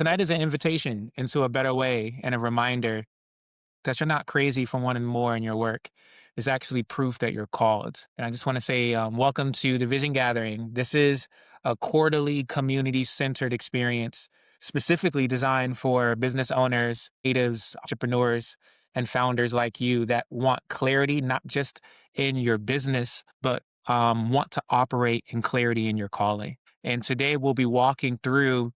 Tonight is an invitation into a better way and a reminder that you're not crazy for wanting more in your work. It's actually proof that you're called. And I just want to say, welcome to the Vision Gathering. This is a quarterly community centered experience specifically designed for business owners, creatives, entrepreneurs, and founders like you that want clarity, not just in your business, but want to operate in clarity in your calling. And today we'll be walking through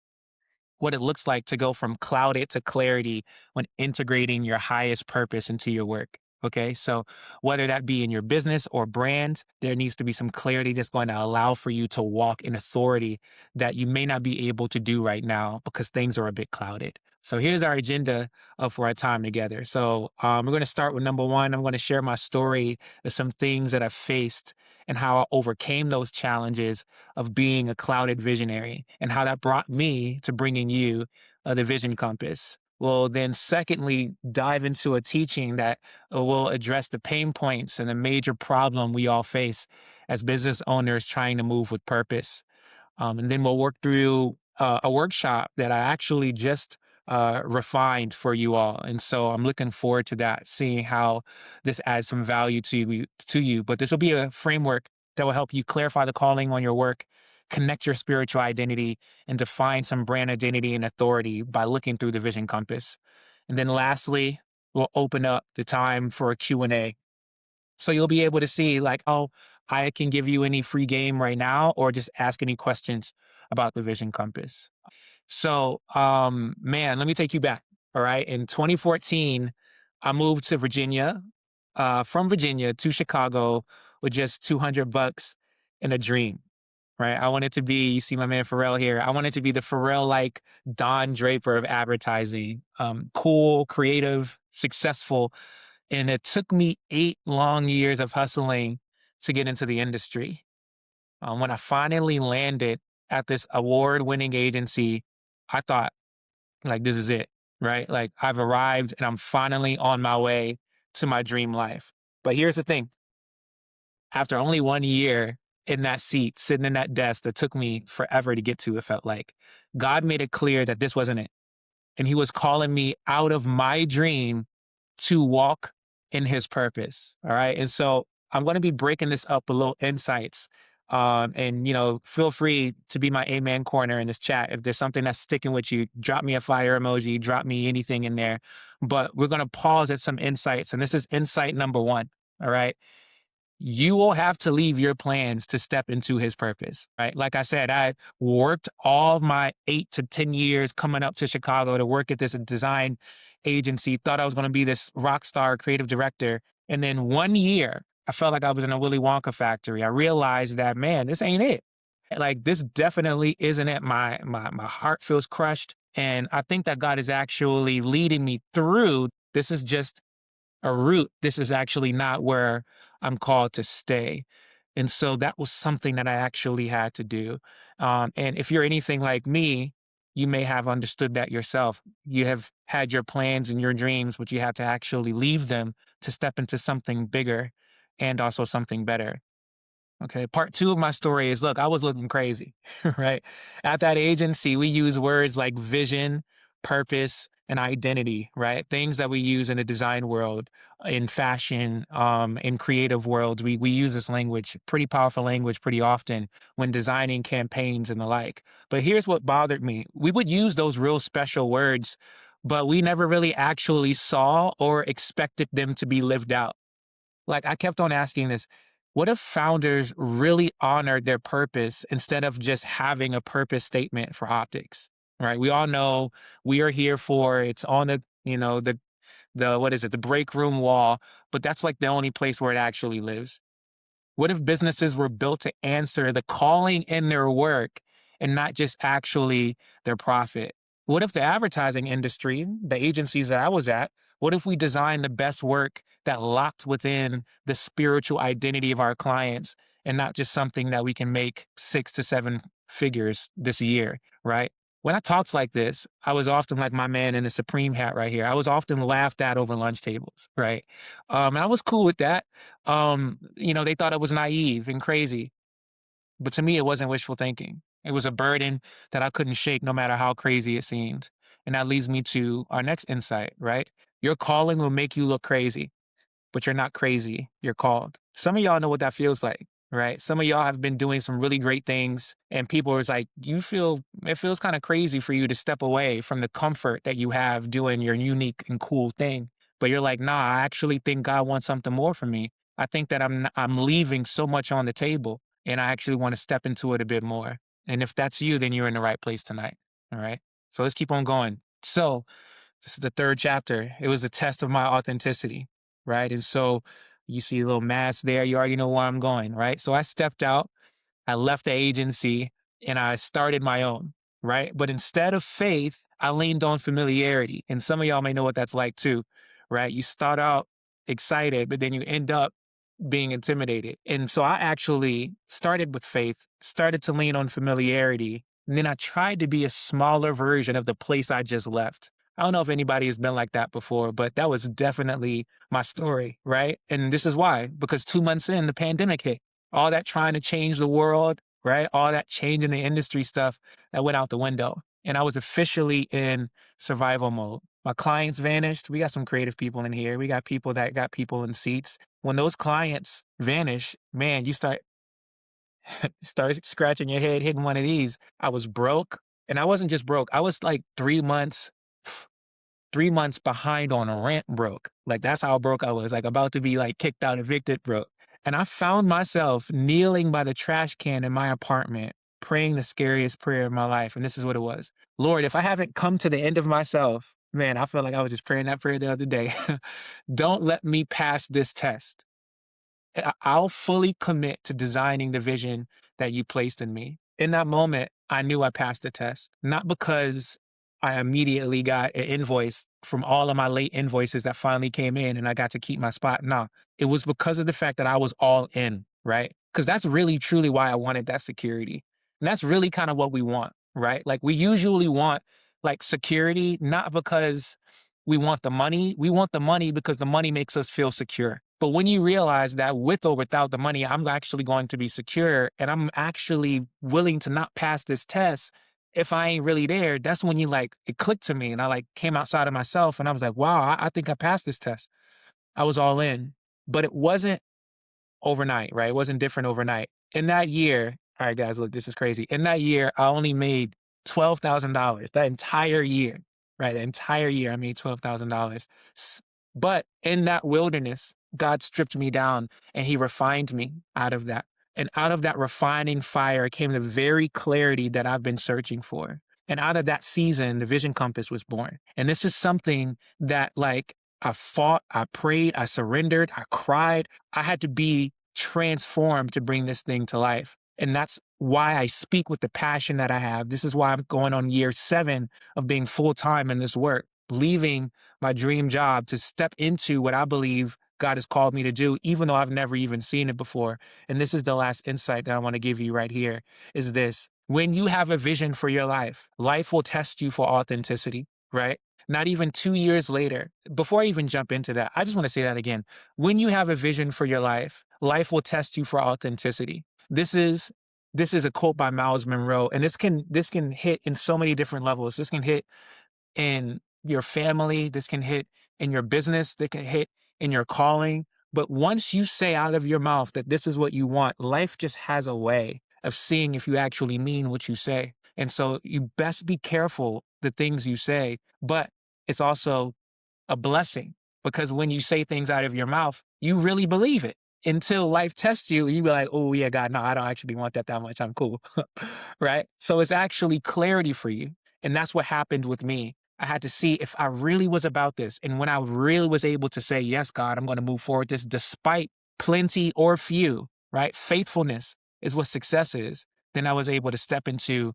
what it looks like to go from clouded to clarity when integrating your highest purpose into your work. Okay. So whether that be in your business or brand, there needs to be some clarity that's going to allow for you to walk in authority that you may not be able to do right now because things are a bit clouded. So here's our agenda for our time together. So we're going to start with number one. I'm going to share my story of some things that I've faced and how I overcame those challenges of being a clouded visionary and how that brought me to bringing you the vision compass. We'll then, secondly, dive into a teaching that will address the pain points and the major problem we all face as business owners trying to move with purpose. And then we'll work through a workshop that I actually just refined for you all. And so I'm looking forward to that, seeing how this adds some value to you. But this will be a framework that will help you clarify the calling on your work, connect your spiritual identity, and define some brand identity and authority by looking through the vision compass. And then lastly, we'll open up the time for a Q&A. So you'll be able to see like, oh, I can give you any free game right now or just ask any questions about the vision compass. So, man, let me take you back. All right. In 2014, I moved to Virginia, from Virginia to Chicago with just 200 bucks and a dream. Right. I wanted to be, you see my man Pharrell here. I wanted to be the Pharrell like Don Draper of advertising, cool, creative, successful. And it took me 8 long years of hustling to get into the industry. When I finally landed at this award winning agency, I thought, like, this is it, right? Like, I've arrived and I'm finally on my way to my dream life. But here's the thing, after only 1 year in that seat, sitting in that desk that took me forever to get to, it felt like God made it clear that this wasn't it. And He was calling me out of my dream to walk in His purpose. All right. And so I'm going to be breaking this up with little insights. And feel free to be my amen corner in this chat. If there's something that's sticking with you, drop me a fire emoji, drop me anything in there. But we're going to pause at some insights. And this is insight number one. All right. You will have to leave your plans to step into His purpose, right? Like I said, I worked all my 8 to 10 years coming up to Chicago to work at this design agency, thought I was going to be this rock star creative director. And then 1 year, I felt like I was in a Willy Wonka factory. I realized that, man, this ain't it. Like, this definitely isn't it. My heart feels crushed. And I think that God is actually leading me through. This is just a route. This is actually not where I'm called to stay. And so that was something that I actually had to do. And if you're anything like me, you may have understood that yourself. You have had your plans and your dreams, but you have to actually leave them to step into something bigger and also something better. Okay. Part two of my story is, look, I was looking crazy, right? At that agency, we use words like vision, purpose, and identity, right? Things that we use in the design world, in fashion, in creative worlds. We use this language, pretty powerful language, pretty often when designing campaigns and the like. But here's what bothered me. We would use those real special words, but we never really actually saw or expected them to be lived out. Like, I kept on asking this, what if founders really honored their purpose instead of just having a purpose statement for optics? Right? We all know we are here for it's on the what is it, the break room wall, but that's like the only place where it actually lives. What if businesses were built to answer the calling in their work and not just actually their profit? What if the advertising industry, the agencies that I was at, what if we designed the best work that locked within the spiritual identity of our clients and not just something that we can make 6 to 7 figures this year, right? When I talked like this, I was often like my man in the Supreme hat right here. I was often laughed at over lunch tables, right? And I was cool with that. They thought I was naive and crazy. But to me, it wasn't wishful thinking. It was a burden that I couldn't shake no matter how crazy it seemed. And that leads me to our next insight, right? Your calling will make you look crazy, but you're not crazy. You're called. Some of y'all know what that feels like, right? Some of y'all have been doing some really great things, and people are like, it feels kind of crazy for you to step away from the comfort that you have doing your unique and cool thing. But you're like, nah, I actually think God wants something more from me. I think that I'm leaving so much on the table, and I actually want to step into it a bit more. And if that's you, then you're in the right place tonight. All right. So let's keep on going. So this is the third chapter. It was a test of my authenticity, right? And so you see a little mask there. You already know where I'm going, right? So I stepped out, I left the agency, and I started my own, right? But instead of faith, I leaned on familiarity. And some of y'all may know what that's like too, right? You start out excited, but then you end up being intimidated. And so I actually started with faith, started to lean on familiarity, and then I tried to be a smaller version of the place I just left. I don't know if anybody has been like that before, but that was definitely my story, right? And this is why, because 2 months in, the pandemic hit. All that trying to change the world, right? All that change in the industry stuff that went out the window. And I was officially in survival mode. My clients vanished. We got some creative people in here. We got people that got people in seats. When those clients vanish, man, you start scratching your head, hitting one of these. I was broke, and I wasn't just broke. I was like 3 months behind on rent broke. Like that's how broke I was, like about to be like kicked out, evicted broke. And I found myself kneeling by the trash can in my apartment, praying the scariest prayer of my life. And this is what it was. Lord, if I haven't come to the end of myself, man, I felt like I was just praying that prayer the other day. Don't let me pass this test. I'll fully commit to designing the vision that you placed in me. In that moment, I knew I passed the test, not because I immediately got an invoice from all of my late invoices that finally came in and I got to keep my spot. No, it was because of the fact that I was all in, right? Because that's really, truly why I wanted that security. And that's really kind of what we want, right? Like we usually want like security, not because we want the money. We want the money because the money makes us feel secure. But when you realize that with or without the money, I'm actually going to be secure and I'm actually willing to not pass this test if I ain't really there, that's when it clicked to me and I like came outside of myself and I was like, wow, I think I passed this test. I was all in, but it wasn't overnight, right? It wasn't different overnight. In that year, all right, guys, look, this is crazy. In that year, I only made $12,000 that entire year, right? The entire year, I made $12,000. But in that wilderness, God stripped me down and he refined me out of that. And out of that refining fire came the very clarity that I've been searching for. And out of that season, the Vision Compass was born. And this is something that I fought, I prayed, I surrendered, I cried. I had to be transformed to bring this thing to life. And that's why I speak with the passion that I have. This is why I'm going on year 7 of being full time in this work, leaving my dream job to step into what I believe God has called me to do, even though I've never even seen it before. And this is the last insight that I want to give you right here is this. When you have a vision for your life, life will test you for authenticity, right? Not even 2 years later, before I even jump into that, I just want to say that again. When you have a vision for your life, life will test you for authenticity. This is a quote by Miles Monroe, and this can hit in so many different levels. This can hit in your family, this can hit in your business, that can hit in your calling. But once you say out of your mouth that this is what you want, life just has a way of seeing if you actually mean what you say. And so you best be careful the things you say, but it's also a blessing because when you say things out of your mouth, you really believe it until life tests you and you be like, oh yeah, God, no, I don't actually want that much. I'm cool. Right? So it's actually clarity for you. And that's what happened with me. I had to see if I really was about this. And when I really was able to say, yes, God, I'm going to move forward this despite plenty or few, right? Faithfulness is what success is. Then I was able to step into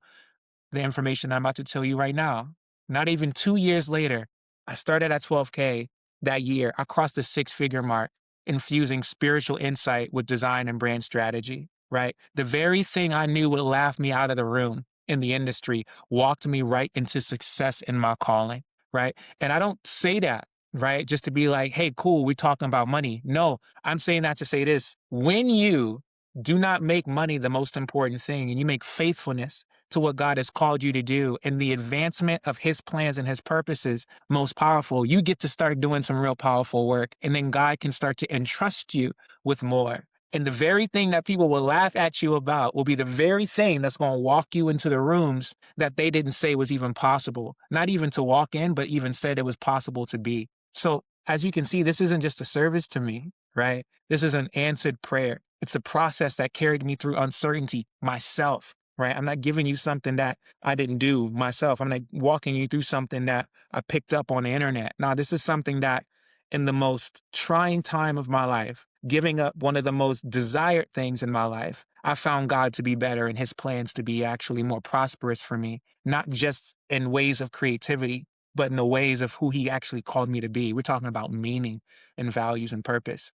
the information I'm about to tell you right now. Not even 2 years later, I started at 12K that year. I crossed the 6-figure mark, infusing spiritual insight with design and brand strategy, right? The very thing I knew would laugh me out of the room in the industry walked me right into success in my calling, right? And I don't say that, right? Just to be like, hey, cool, we're talking about money. No, I'm saying that to say this. When you do not make money the most important thing and you make faithfulness to what God has called you to do and the advancement of his plans and his purposes most powerful, you get to start doing some real powerful work. And then God can start to entrust you with more. And the very thing that people will laugh at you about will be the very thing that's going to walk you into the rooms that they didn't say was even possible. Not even to walk in, but even said it was possible to be. So as you can see, this isn't just a service to me, right? This is an answered prayer. It's a process that carried me through uncertainty myself, right? I'm not giving you something that I didn't do myself. I'm not walking you through something that I picked up on the internet. Now, this is something that in the most trying time of my life, giving up one of the most desired things in my life, I found God to be better and his plans to be actually more prosperous for me, not just in ways of creativity, but in the ways of who he actually called me to be. We're talking about meaning and values and purpose.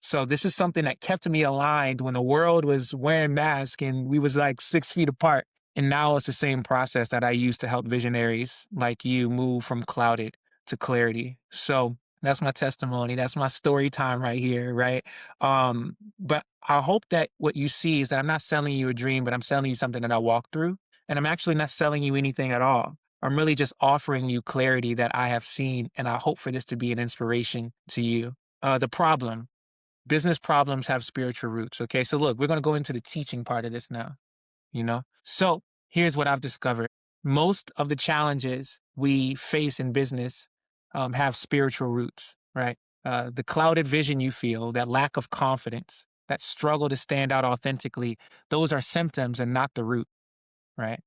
So this is something that kept me aligned when the world was wearing masks and we was like 6 feet apart. And now it's the same process that I use to help visionaries like you move from clouded to clarity. So that's my testimony. That's my story time right here, right? But I hope that what you see is that I'm not selling you a dream, but I'm selling you something that I walked through. And I'm actually not selling you anything at all. I'm really just offering you clarity that I have seen, and I hope for this to be an inspiration to you. The problem, business problems have spiritual roots. Okay. So look, we're going to go into the teaching part of this now, you know? So here's what I've discovered. Most of the challenges we face in business have spiritual roots, right? The clouded vision you feel, that lack of confidence, that struggle to stand out authentically, those are symptoms and not the root, right?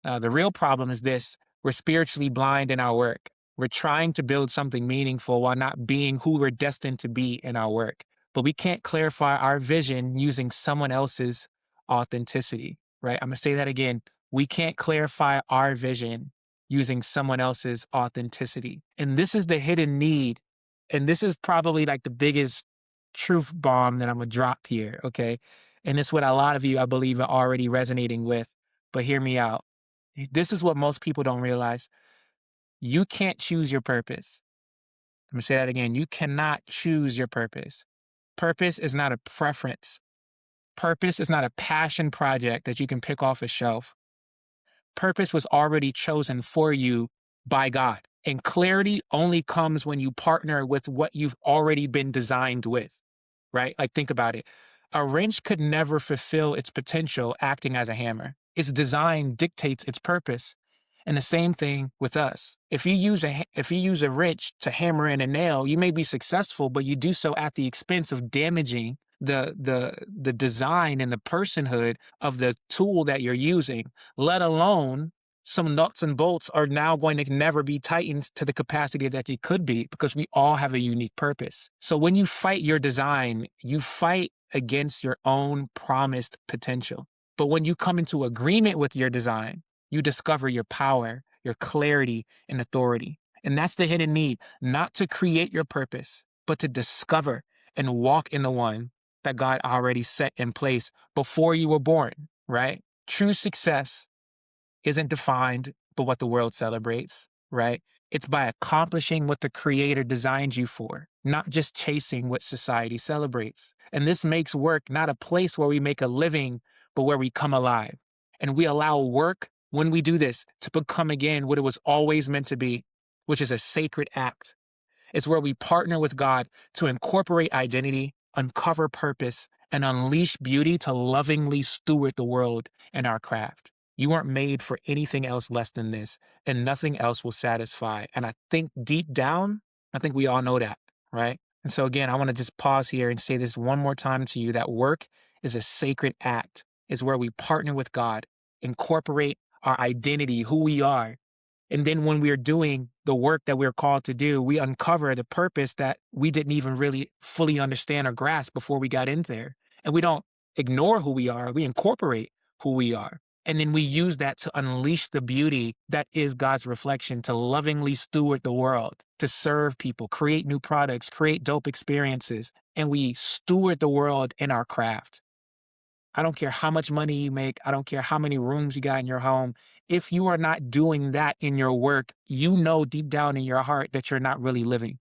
The real problem is this: we're spiritually blind in our work. We're trying to build something meaningful while not being who we're destined to be in our work. But we can't clarify our vision using someone else's authenticity, right? I'm going to say that again. We can't clarify our vision using someone else's authenticity. And this is the hidden need. And this is probably like the biggest truth bomb that I'm going to drop here, okay? And it's what a lot of you, I believe, are already resonating with. But hear me out. This is what most people don't realize. You can't choose your purpose. Let me say that again. You cannot choose your purpose. Purpose is not a preference. Purpose is not a passion project that you can pick off a shelf. Purpose was already chosen for you by God. And clarity only comes when you partner with what you've already been designed with, right? Like, think about it. A wrench could never fulfill its potential acting as a hammer. Its design dictates its purpose. And the same thing with us. If you use a wrench to hammer in a nail, you may be successful, but you do so at the expense of damaging the design and the personhood of the tool that you're using, let alone some nuts and bolts are now going to never be tightened to the capacity that they could be, because we all have a unique purpose. So when you fight your design, you fight against your own promised potential. But when you come into agreement with your design, you discover your power, your clarity, and authority. And that's the hidden need, not to create your purpose, but to discover and walk in the one that God already set in place before you were born, right? True success isn't defined by what the world celebrates, right? It's by accomplishing what the creator designed you for, not just chasing what society celebrates. And this makes work not a place where we make a living, but where we come alive. And we allow work, when we do this, to become again what it was always meant to be, which is a sacred act. It's where we partner with God to incorporate identity, uncover purpose, and unleash beauty to lovingly steward the world and our craft. You weren't made for anything else less than this, and nothing else will satisfy. And I think deep down, I think we all know that, right? And so again, I want to just pause here and say this one more time to you, that work is a sacred act. It's where we partner with God, incorporate our identity, who we are, and then when we're doing the work that we're called to do, we uncover the purpose that we didn't even really fully understand or grasp before we got in there. And we don't ignore who we are, we incorporate who we are. And then we use that to unleash the beauty that is God's reflection, to lovingly steward the world, to serve people, create new products, create dope experiences. And we steward the world in our craft. I don't care how much money you make. I don't care how many rooms you got in your home. If you are not doing that in your work, you know deep down in your heart that you're not really living,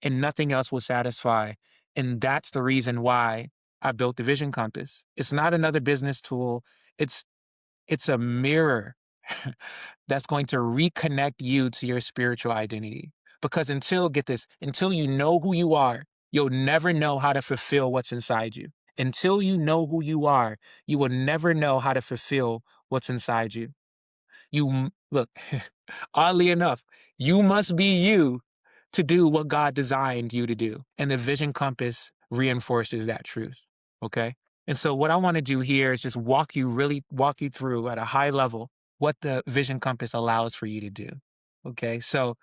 and nothing else will satisfy. And that's the reason why I built the Vision Compass. It's not another business tool. It's It's a mirror that's going to reconnect you to your spiritual identity. Because get this, until you know who you are, you'll never know how to fulfill what's inside you. Until you know who you are, you will never know how to fulfill what's inside you. Look, oddly enough, you must be you to do what God designed you to do. And the vision compass reinforces that truth. Okay. And so what I want to do here is just walk you through at a high level what the vision compass allows for you to do. Okay. So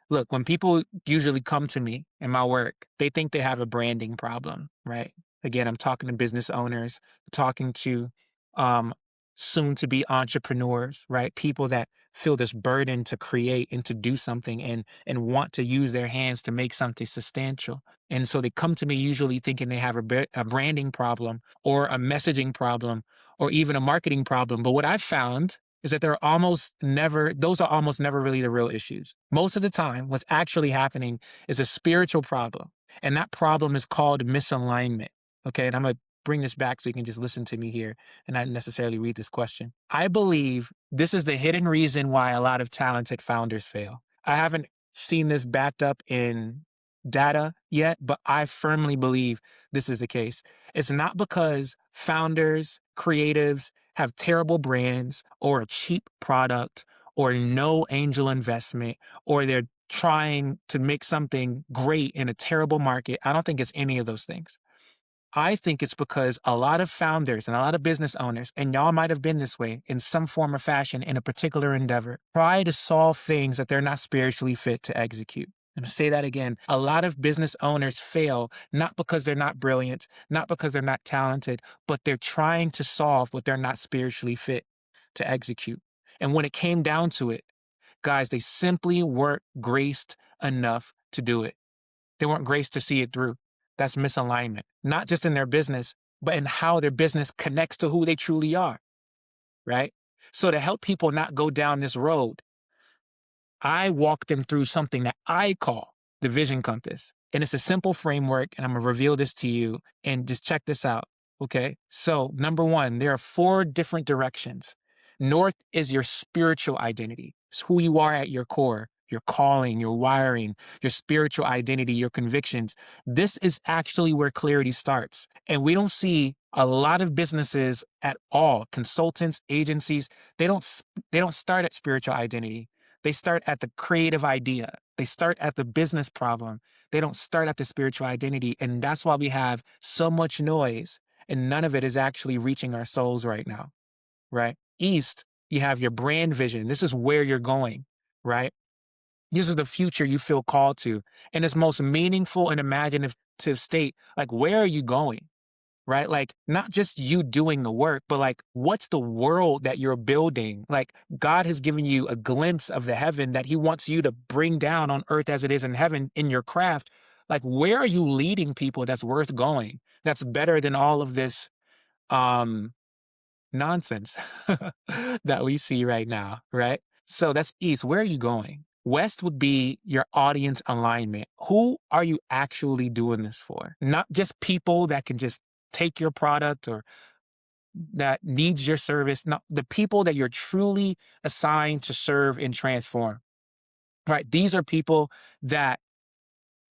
look, when people usually come to me in my work, they think they have a branding problem, right? Again, I'm talking to business owners, talking to um, soon to be entrepreneurs, right? People that feel this burden to create and to do something and want to use their hands to make something substantial. And so they come to me usually thinking they have a branding problem or a messaging problem or even a marketing problem. But what I've found is that those are almost never really the real issues. Most of the time, what's actually happening is a spiritual problem. And that problem is called misalignment. Okay. And I'm going to bring this back so you can just listen to me here and not necessarily read this question. I believe this is the hidden reason why a lot of talented founders fail. I haven't seen this backed up in data yet, but I firmly believe this is the case. It's not because founders, creatives, have terrible brands or a cheap product or no angel investment or they're trying to make something great in a terrible market. I don't think it's any of those things. I think it's because a lot of founders and a lot of business owners, and y'all might have been this way in some form or fashion in a particular endeavor, try to solve things that they're not spiritually fit to execute. I'm going to say that again. A lot of business owners fail not because they're not brilliant, not because they're not talented, but they're trying to solve what they're not spiritually fit to execute. And when it came down to it, guys, they simply weren't graced enough to do it. They weren't graced to see it through. That's misalignment, not just in their business, but in how their business connects to who they truly are, right? So to help people not go down this road, I walk them through something that I call the vision compass. And it's a simple framework, and I'm going to reveal this to you and just check this out. Okay. So, number one, there are 4 different directions. North is your spiritual identity, it's who you are at your core, your calling, your wiring, your spiritual identity, your convictions. This is actually where clarity starts. And we don't see a lot of businesses at all, consultants, agencies, they don't start at spiritual identity. They start at the creative idea. They start at the business problem. They don't start at the spiritual identity. And that's why we have so much noise and none of it is actually reaching our souls right now, right? East, you have your brand vision. This is where you're going, right? This is the future you feel called to. And its most meaningful and imaginative state, like, where are you going? Right? Like, not just you doing the work, but like, what's the world that you're building? Like, God has given you a glimpse of the heaven that he wants you to bring down on earth as it is in heaven in your craft. Like, where are you leading people that's worth going? That's better than all of this um nonsense that we see right now, right? So that's east. Where are you going? West would be your audience alignment. Who are you actually doing this for? Not just people that can just take your product or that needs your service. Not the people that you're truly assigned to serve and transform, right? These are people that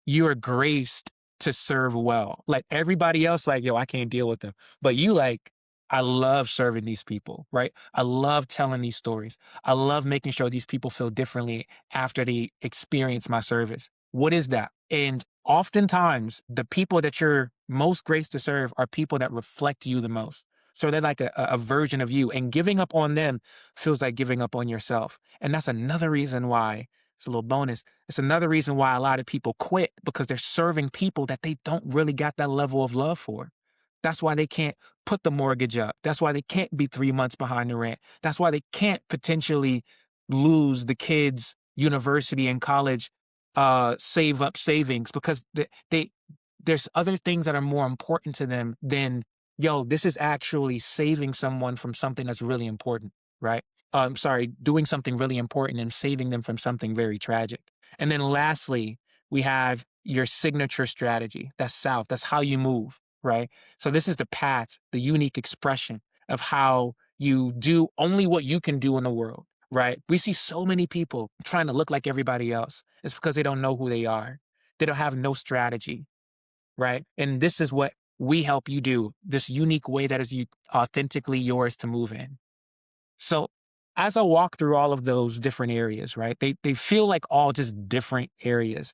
you are graced to serve well. Like everybody else, like, yo, I can't deal with them. But you like, I love serving these people, right? I love telling these stories. I love making sure these people feel differently after they experience my service. What is that? And oftentimes, the people that you're most graced to serve are people that reflect you the most. So they're like a version of you, and giving up on them feels like giving up on yourself. And that's another reason why it's a little bonus. It's another reason why a lot of people quit because they're serving people that they don't really got that level of love for. That's why they can't put the mortgage up. That's why they can't be 3 months behind the rent. That's why they can't potentially lose the kids' university and college save up savings because there's other things that are more important to them than, yo, this is actually saving someone from something that's really important, right? Doing something really important and saving them from something very tragic. And then lastly, we have your signature strategy. That's south. That's how you move, right? So this is the path, the unique expression of how You do only what you can do in the world, right? We see so many people trying to look like everybody else. It's because they don't know who they are. They don't have no strategy, right? And this is what we help you do, this unique way that is authentically yours to move in. So as I walk through all of those different areas, right? They feel like all just different areas,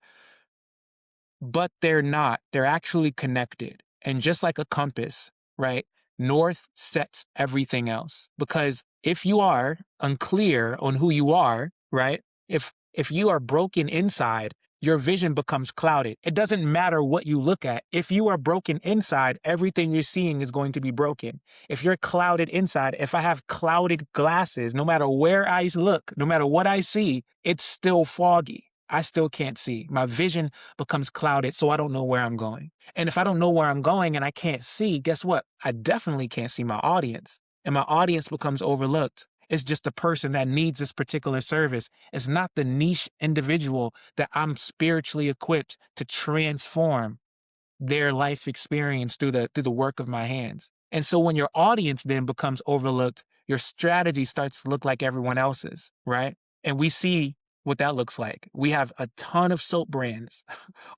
but they're not. They're actually connected. And just like a compass, right? North sets everything else. Because if you are unclear on who you are, right? If you are broken inside, your vision becomes clouded. It doesn't matter what you look at. If you are broken inside, everything you're seeing is going to be broken. If you're clouded inside, if I have clouded glasses, no matter where I look, no matter what I see, it's still foggy. I still can't see. My vision becomes clouded, so I don't know where I'm going. And if I don't know where I'm going and I can't see, guess what? I definitely can't see my audience. And my audience becomes overlooked. It's just the person that needs this particular service. It's not the niche individual that I'm spiritually equipped to transform their life experience through the work of my hands. And so when your audience then becomes overlooked, your strategy starts to look like everyone else's, right? And we see what that looks like. We have a ton of soap brands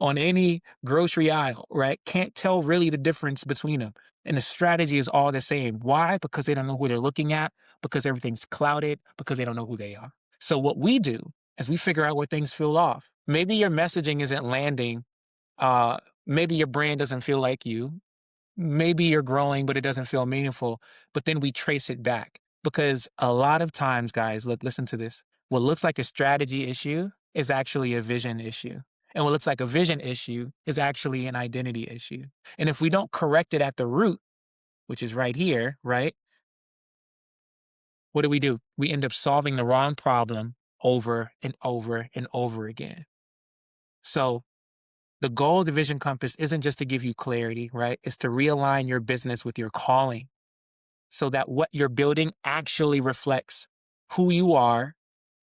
on any grocery aisle, right? Can't tell really the difference between them. And the strategy is all the same. Why? Because they don't know who they're looking at, because everything's clouded, because they don't know who they are. So what we do is we figure out where things feel off. Maybe your messaging isn't landing. Maybe your brand doesn't feel like you. Maybe you're growing, but it doesn't feel meaningful. But then we trace it back because a lot of times, guys, look, listen to this. What looks like a strategy issue is actually a vision issue. And what looks like a vision issue is actually an identity issue. And if we don't correct it at the root, which is right here, right? What do? We end up solving the wrong problem over and over and over again. So the goal of the Vision Compass isn't just to give you clarity, right? It's to realign your business with your calling so that what you're building actually reflects who you are,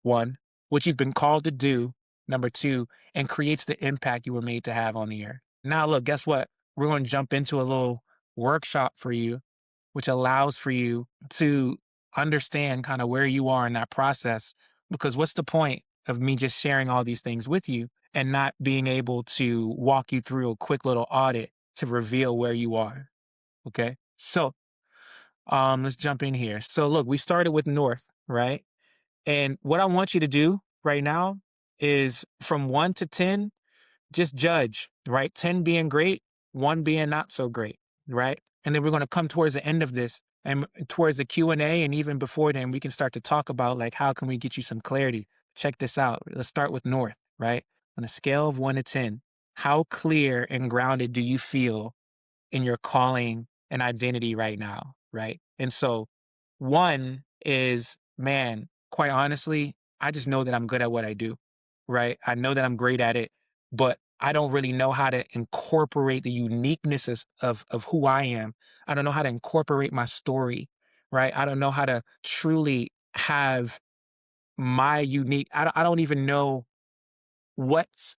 one, what you've been called to do, number two, and creates the impact you were made to have on the earth. Now, look, guess what? We're going to jump into a little workshop for you, which allows for you to understand kind of where you are in that process. Because what's the point of me just sharing all these things with you and not being able to walk you through a quick little audit to reveal where you are? Okay. So let's jump in here. So look, we started with North, right? And what I want you to do right now is from 1 to 10, just judge, right? 10 being great, 1 being not so great, right? And then we're going to come towards the end of this and towards the Q&A, and even before then, we can start to talk about like, how can we get you some clarity? Check this out. Let's start with North, right? On a scale of 1 to 10, how clear and grounded do you feel in your calling and identity right now, right? And so 1 is, man, quite honestly, I just know that I'm good at what I do, right? I know that I'm great at it, but I don't really know how to incorporate the uniqueness of who I am. I don't know how to incorporate my story, right? I don't know how to truly have my unique, I don't even know what's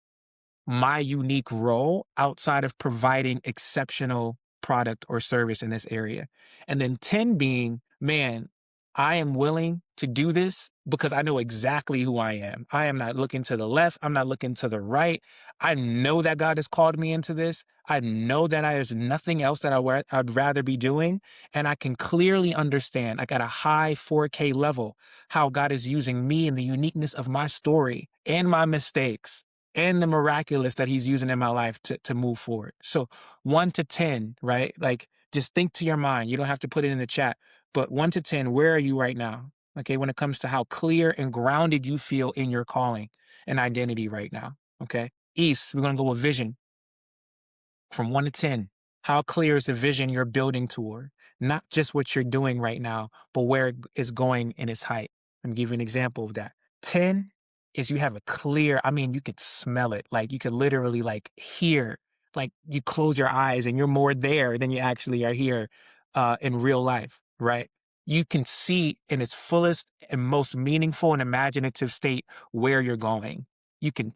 my unique role outside of providing exceptional product or service in this area. And then 10 being, man, I am willing to do this because I know exactly who I am. I am not looking to the left. I'm not looking to the right. I know that God has called me into this. I know that there's nothing else that I'd rather be doing. And I can clearly understand, like at a high 4K level, how God is using me and the uniqueness of my story and my mistakes and the miraculous that he's using in my life to move forward. So 1 to 10, right? Like just think to your mind. You don't have to put it in the chat, but 1 to 10, where are you right now? Okay. When it comes to how clear and grounded you feel in your calling and identity right now. Okay. East, we're going to go with vision from 1 to 10. How clear is the vision you're building toward? Not just what you're doing right now, but where it is going in its height. Let me give you an example of that. 10 is you have a clear, I mean, you could smell it. Like you could literally like hear, like you close your eyes and you're more there than you actually are here in real life, right? You can see in its fullest and most meaningful and imaginative state where you're going. You can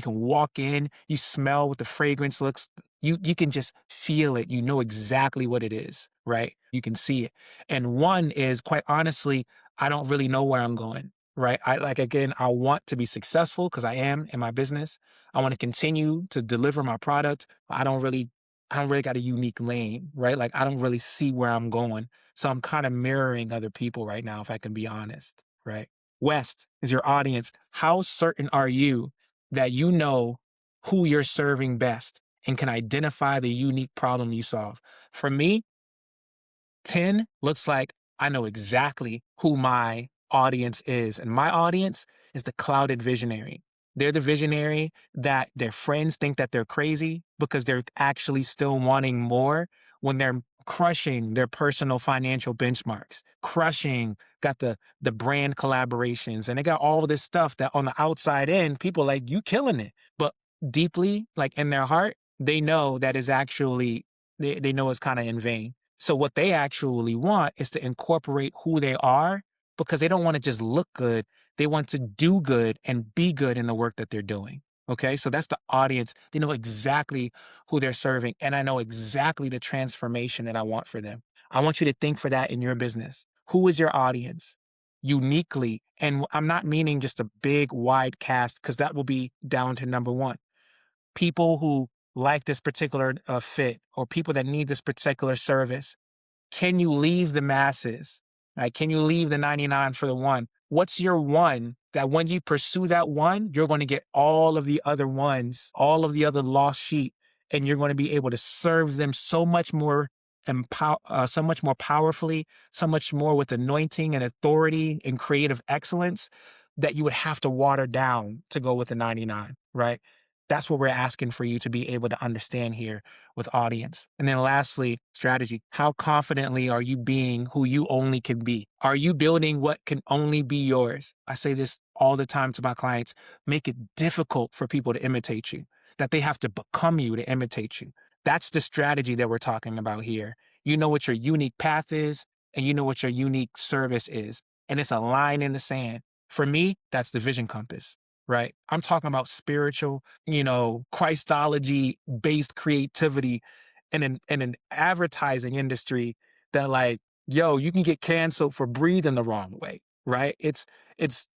walk in, you smell what the fragrance looks You can just feel it. You know exactly what it is, right? You can see it. And one is, quite honestly, I don't really know where I'm going, right? I like, again, I want to be successful because I am in my business. I want to continue to deliver my product. I don't really got a unique lane, right? Like I don't really see where I'm going. So I'm kind of mirroring other people right now, if I can be honest, right? West is your audience. How certain are you that you know who you're serving best and can identify the unique problem you solve? For me, 10 looks like I know exactly who my audience is. And my audience is the clouded visionary. They're the visionary that their friends think that they're crazy because they're actually still wanting more when they're crushing their personal financial benchmarks, crushing, got the brand collaborations, and they got all this stuff that on the outside in, people like, you killing it. But deeply, like in their heart, they know that is actually, they know it's kind of in vain. So what they actually want is to incorporate who they are because they don't want to just look good. They want to do good and be good in the work that they're doing. Okay. So that's the audience. They know exactly who they're serving. And I know exactly the transformation that I want for them. I want you to think for that in your business. Who is your audience uniquely? And I'm not meaning just a big, wide cast because that will be down to number one. People who like this particular fit or people that need this particular service. Can you leave the masses? Right? Can you leave the 99 for the one? What's your one that when you pursue that one, you're going to get all of the other ones, all of the other lost sheep, and you're going to be able to serve them so much more so much more powerfully, so much more with anointing and authority and creative excellence that you would have to water down to go with the 99, right? That's what we're asking for you to be able to understand here with audience. And then lastly, strategy. How confidently are you being who you only can be? Are you building what can only be yours? I say this all the time to my clients. Make it difficult for people to imitate you, that they have to become you to imitate you. That's the strategy that we're talking about here. You know what your unique path is, and you know what your unique service is. And it's a line in the sand. For me, that's the vision compass, right? I'm talking about spiritual, Christology based creativity in an advertising industry that like, yo, you can get canceled for breathing the wrong way, right? It's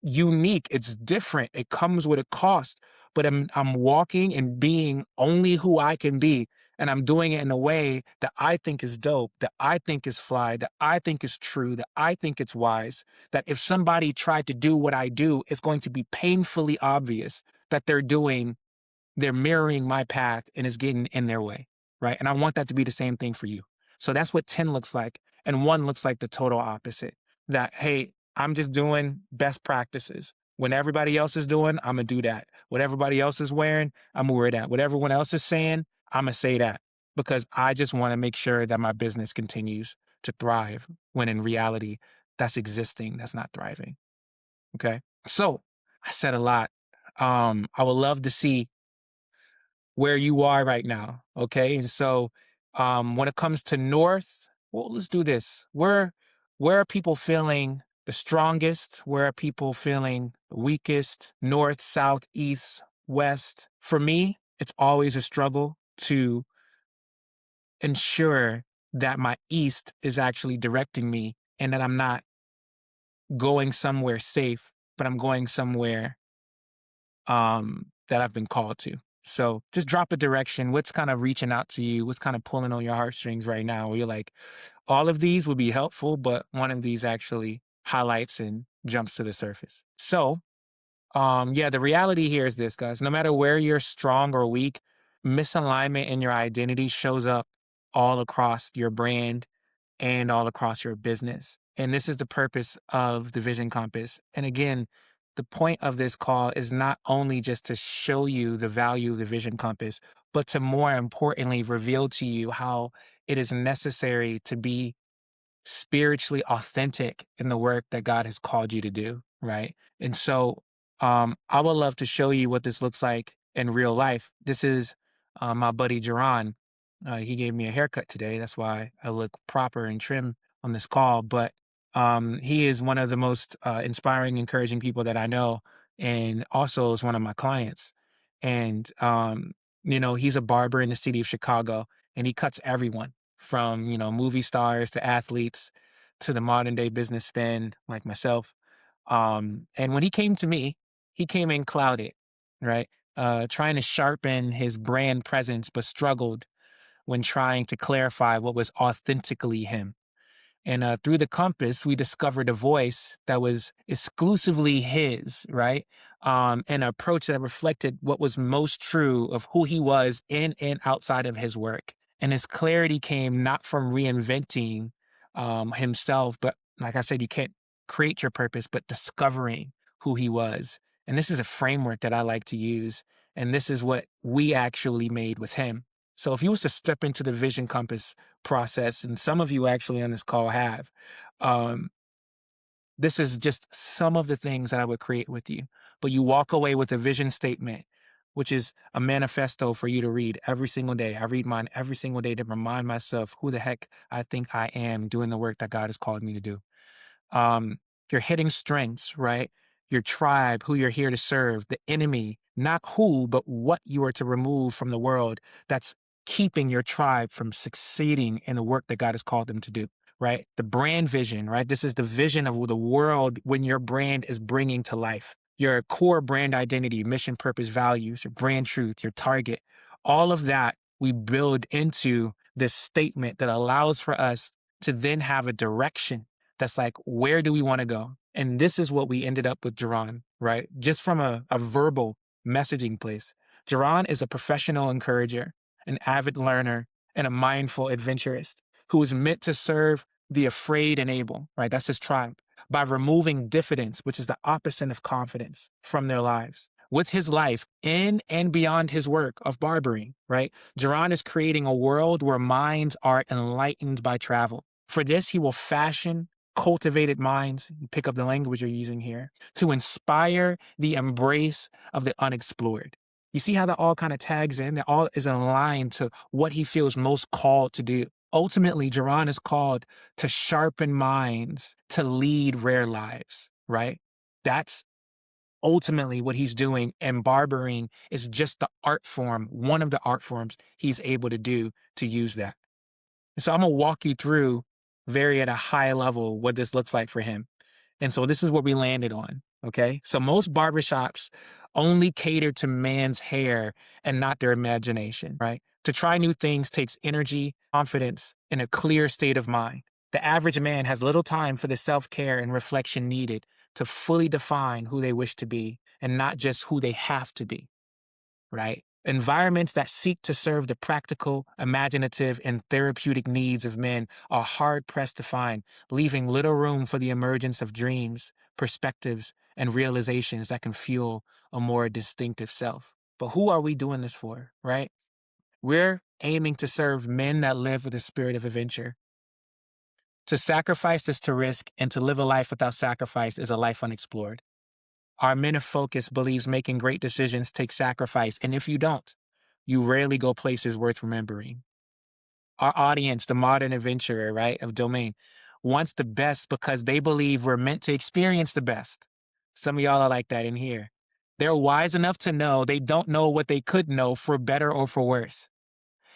unique, it's different, it comes with a cost, but I'm walking and being only who I can be. And I'm doing it in a way that I think is dope, that I think is fly, that I think is true, that I think it's wise, that if somebody tried to do what I do, it's going to be painfully obvious that they're mirroring my path and is getting in their way, right? And I want that to be the same thing for you. So that's what 10 looks like. And one looks like the total opposite that, hey, I'm just doing best practices. When everybody else is doing, I'm going to do that. What everybody else is wearing, I'm going to wear that. What everyone else is saying, I'm going to say that because I just want to make sure that my business continues to thrive when in reality, that's existing, that's not thriving. Okay. So I said a lot. I would love to see where you are right now. Okay. And so when it comes to North, well, let's do this. Where are people feeling the strongest? Where are people feeling the weakest? North, South, East, West. For me, it's always a struggle to ensure that my East is actually directing me and that I'm not going somewhere safe, but I'm going somewhere that I've been called to. So just drop a direction. What's kind of reaching out to you? What's kind of pulling on your heartstrings right now? Where you're like, all of these would be helpful, but one of these actually highlights and jumps to the surface. So, yeah, the reality here is this, guys. No matter where you're strong or weak, misalignment in your identity shows up all across your brand and all across your business. And this is the purpose of the Vision Compass. And again, the point of this call is not only just to show you the value of the Vision Compass, but to more importantly, reveal to you how it is necessary to be spiritually authentic in the work that God has called you to do, right? And so I would love to show you what this looks like in real life. This is my buddy Jerron. He gave me a haircut today. That's why I look proper and trim on this call. But he is one of the most inspiring, encouraging people that I know, and also is one of my clients. And He's a barber in the city of Chicago, and he cuts everyone from, movie stars to athletes to the modern day businessman like myself. And when he came to me, he came in clouded, right? Trying to sharpen his brand presence, but struggled when trying to clarify what was authentically him. And through the compass, we discovered a voice that was exclusively his, right? An approach that reflected what was most true of who he was in and outside of his work. And his clarity came not from reinventing himself, but like I said, you can't create your purpose, but discovering who he was. And this is a framework that I like to use. And this is what we actually made with him. So if you was to step into the vision compass process, and some of you actually on this call have, um, this is just some of the things that I would create with you. But you walk away with a vision statement, which is a manifesto for you to read every single day. I read mine every single day to remind myself who the heck I think I am doing the work that God has called me to do. um, your hidden strengths, right? Your tribe, who you're here to serve, the enemy, not who, but what you are to remove from the world that's keeping your tribe from succeeding in the work that God has called them to do, right? The brand vision, right? This is the vision of the world when your brand is bringing to life. Your core brand identity, mission, purpose, values, your brand truth, your target, all of that we build into this statement that allows for us to then have a direction that's like, where do we want to go? And this is what we ended up with Jerron, right? Just from a verbal messaging place. Jerron is a professional encourager, an avid learner, and a mindful adventurist who is meant to serve the afraid and able, right? That's his tribe, by removing diffidence, which is the opposite of confidence, from their lives. With his life in and beyond his work of barbering, right? Jerron is creating a world where minds are enlightened by travel. For this, he will fashion cultivated minds, pick up the language you're using here, to inspire the embrace of the unexplored. You see how that all kind of tags in? That all is in line to what he feels most called to do. Ultimately, Jerron is called to sharpen minds, to lead rare lives, right? That's ultimately what he's doing. And barbering is just the art form, one of the art forms he's able to do to use that. So I'm gonna walk you through very at a high level what this looks like for him. And so this is what we landed on. Okay. So most barbershops only cater to man's hair and not their imagination, right? To try new things takes energy, confidence, and a clear state of mind. The average man has little time for the self care and reflection needed to fully define who they wish to be and not just who they have to be, right? Environments that seek to serve the practical, imaginative, and therapeutic needs of men are hard pressed to find, leaving little room for the emergence of dreams, perspectives, and realizations that can fuel a more distinctive self. But who are we doing this for, right? We're aiming to serve men that live with a spirit of adventure. To sacrifice is to risk, and to live a life without sacrifice is a life unexplored. Our men of focus believes making great decisions takes sacrifice, and if you don't, you rarely go places worth remembering. Our audience, the modern adventurer, right, of domain, wants the best because they believe we're meant to experience the best. Some of y'all are like that in here. They're wise enough to know they don't know what they could know, for better or for worse,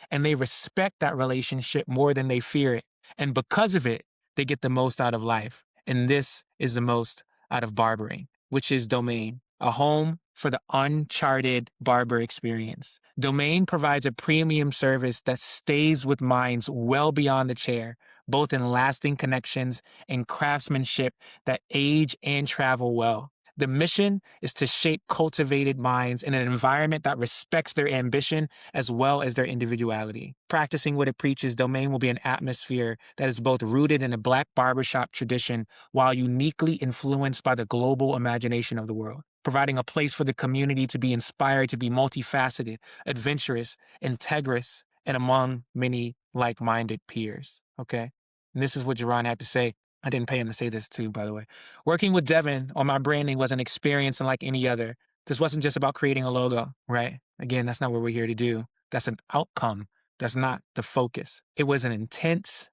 and they respect that relationship more than they fear it. And because of it, they get the most out of life. And this is the most out of barbering, which is Domain, a home for the uncharted barber experience. Domain provides a premium service that stays with minds well beyond the chair, both in lasting connections and craftsmanship that age and travel well. The mission is to shape cultivated minds in an environment that respects their ambition as well as their individuality. Practicing what it preaches, Domain will be an atmosphere that is both rooted in a Black barbershop tradition while uniquely influenced by the global imagination of the world, providing a place for the community to be inspired to be multifaceted, adventurous, integrous, and among many like-minded peers. Okay? And this is what Jerron had to say. I didn't pay him to say this too, by the way. Working with Devin on my branding was an experience unlike any other. This wasn't just about creating a logo, right? Again, that's not what we're here to do. That's an outcome. That's not the focus. It was an intense,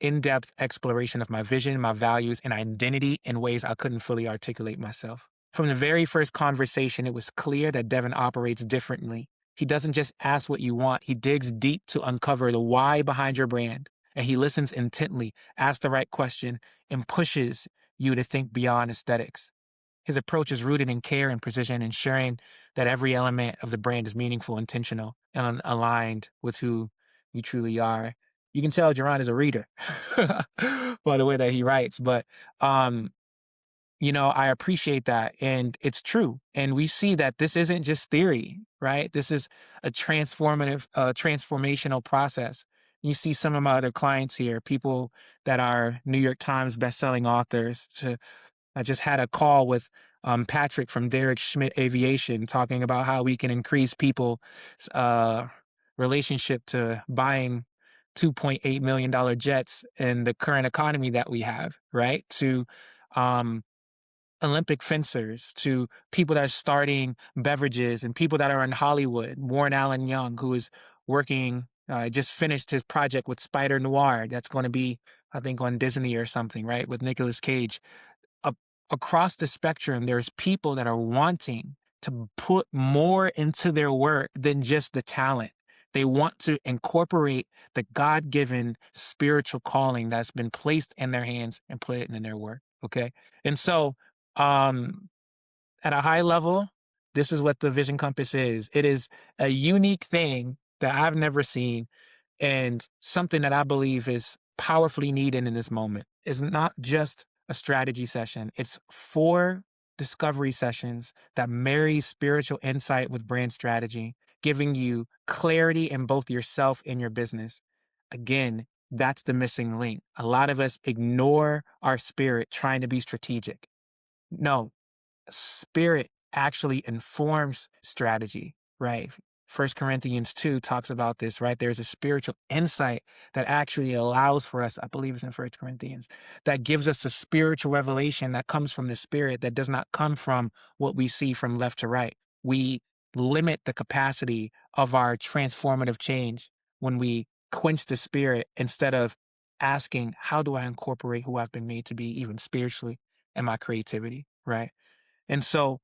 in-depth exploration of my vision, my values, and identity in ways I couldn't fully articulate myself. From the very first conversation, it was clear that Devin operates differently He doesn't just ask what you want, he digs deep to uncover the why behind your brand. And he listens intently, asks the right question, and pushes you to think beyond aesthetics. His approach is rooted in care and precision, ensuring that every element of the brand is meaningful, intentional, and aligned with who you truly are. You can tell Jerron is a reader by the way that he writes, but um, I appreciate that. And it's true. And we see that this isn't just theory, right? This is a transformational process. You see some of my other clients here, people that are New York Times bestselling authors. I just had a call with Patrick from Derek Schmidt Aviation talking about how we can increase people's uh, relationship to buying $2.8 million jets in the current economy that we have, right? To um, Olympic fencers, to people that are starting beverages and people that are in Hollywood. Warren Allen Young, who is working, just finished his project with Spider Noir. That's going to be, I think, on Disney or something, right? With Nicolas Cage. A- Across the spectrum, there's people that are wanting to put more into their work than just the talent. They want to incorporate the God given spiritual calling that's been placed in their hands and put it in their work. Okay. And so, um, at a high level, this is what the Vision Compass is. It is a unique thing that I've never seen and something that I believe is powerfully needed in this moment. Is not just a strategy session. It's 4 discovery sessions that marry spiritual insight with brand strategy, giving you clarity in both yourself and your business. Again, that's the missing link. A lot of us ignore our spirit trying to be strategic. No, spirit actually informs strategy, right? First Corinthians 2 talks about this, right? There's a spiritual insight that actually allows for us, I believe it's in First Corinthians, that gives us a spiritual revelation that comes from the spirit that does not come from what we see from left to right. We limit the capacity of our transformative change when we quench the spirit instead of asking, how do I incorporate who I've been made to be, even spiritually, and my creativity, right? And so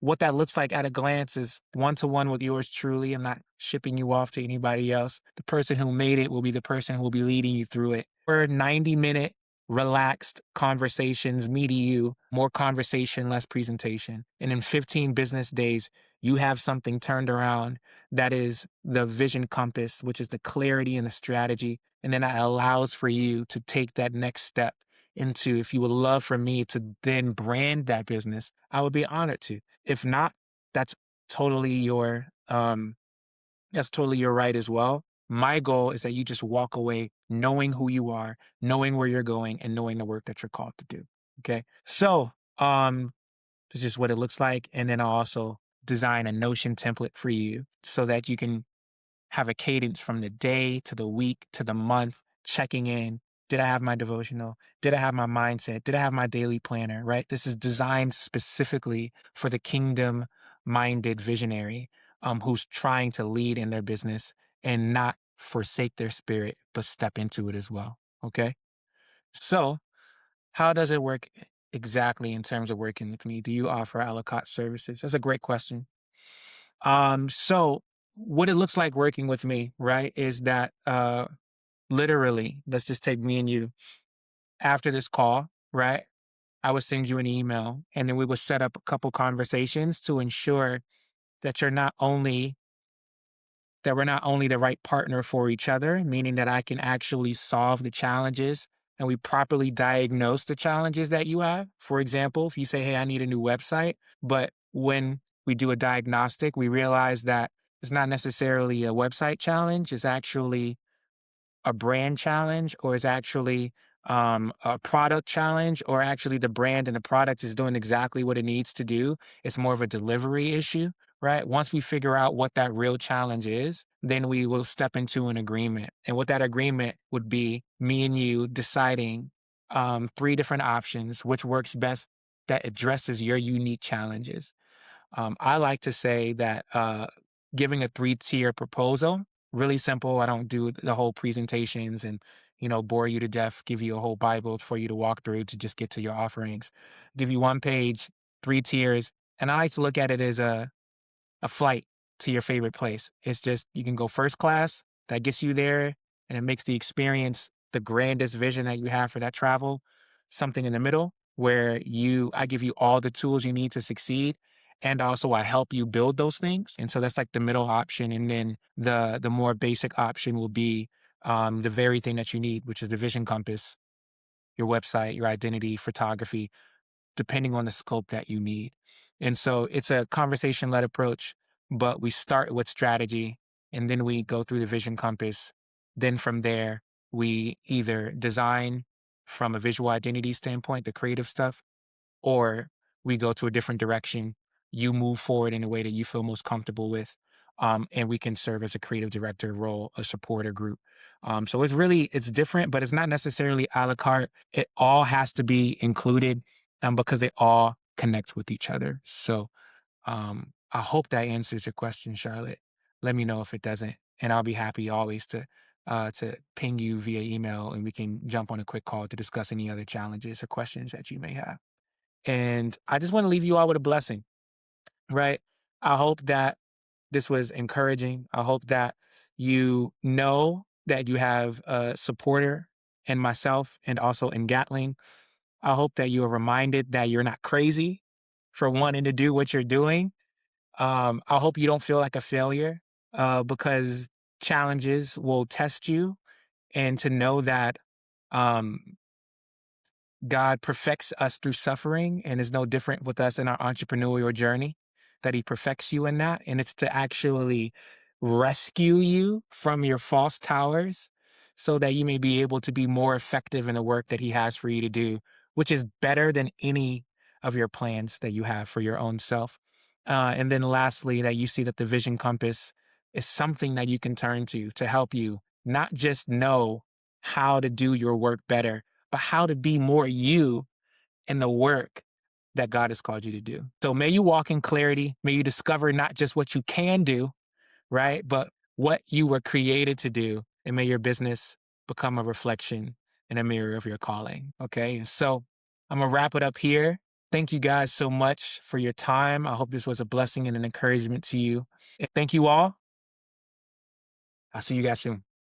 what that looks like at a glance is one-to-one with yours truly. I'm not shipping you off to anybody else. The person who made it will be the person who will be leading you through it. For 90-minute relaxed conversations, me to you, more conversation, less presentation. And in 15 business days, you have something turned around that is the vision compass, which is the clarity and the strategy. And then that allows for you to take that next step into, if you would love for me to then brand that business, I would be honored to. If not, that's totally your that's totally your right as well. My goal is that you just walk away knowing who you are, knowing where you're going, and knowing the work that you're called to do. Okay. So this is just what it looks like. And then I'll also design a Notion template for you so that you can have a cadence from the day to the week to the month, checking in. Did I have my devotional? Did I have my mindset? Did I have my daily planner? Right? This is designed specifically for the kingdom minded visionary who's trying to lead in their business and not forsake their spirit, but step into it as well. Okay. So, how does it work exactly in terms of working with me? Do you offer a la carte services? That's a great question. So what it looks like working with me, right, is that literally, let's just take me and you. After this call, right, I would send you an email and then we would set up a couple conversations to ensure that we're not only the right partner for each other, meaning that I can actually solve the challenges and we properly diagnose the challenges that you have. For example, if you say, hey, I need a new website, but when we do a diagnostic, we realize that it's not necessarily a website challenge, it's actually a brand challenge or is actually a product challenge or actually the brand and the product is doing exactly what it needs to do. It's more of a delivery issue, right? Once we figure out what that real challenge is, then we will step into an agreement. And what that agreement would be me and you deciding 3 different options, which works best that addresses your unique challenges. I like to say that giving a 3-tier proposal, really simple. I don't do the whole presentations and, bore you to death, give you a whole Bible for you to walk through to just get to your offerings. Give you 1 page, 3 tiers. And I like to look at it as a flight. to your favorite place. It's just you can go first class, that gets you there, and it makes the experience the grandest vision that you have for that travel. Something in the middle where I give you all the tools you need to succeed, and also I help you build those things. And so that's like the middle option. And then the more basic option will be the very thing that you need, which is the vision compass, your website, your identity, photography, depending on the scope that you need. And so it's a conversation led approach, but we start with strategy and then we go through the vision compass. Then from there, we either design from a visual identity standpoint, the creative stuff, or we go to a different direction. You move forward in a way that you feel most comfortable with. And we can serve as a creative director role, a supporter group. So it's different, but it's not necessarily a la carte. It all has to be included because they all connect with each other. So I hope that answers your question, Charlotte. Let me know if it doesn't. And I'll be happy always to ping you via email and we can jump on a quick call to discuss any other challenges or questions that you may have. And I just want to leave you all with a blessing, right? I hope that this was encouraging. I hope that you know that you have a supporter in myself and also in Gatling. I hope that you are reminded that you're not crazy for wanting to do what you're doing. I hope you don't feel like a failure because challenges will test you, and to know that um, God perfects us through suffering and is no different with us in our entrepreneurial journey, that he perfects you in that. And it's to actually rescue you from your false towers so that you may be able to be more effective in the work that he has for you to do, which is better than any of your plans that you have for your own self. And then lastly, that you see that the vision compass is something that you can turn to help you not just know how to do your work better, but how to be more you in the work that God has called you to do. So may you walk in clarity. May you discover not just what you can do, right? But what you were created to do. And may your business become a reflection and a mirror of your calling. Okay. So I'm going to wrap it up here. Thank you guys so much for your time. I hope this was a blessing and an encouragement to you. And thank you all. I'll see you guys soon.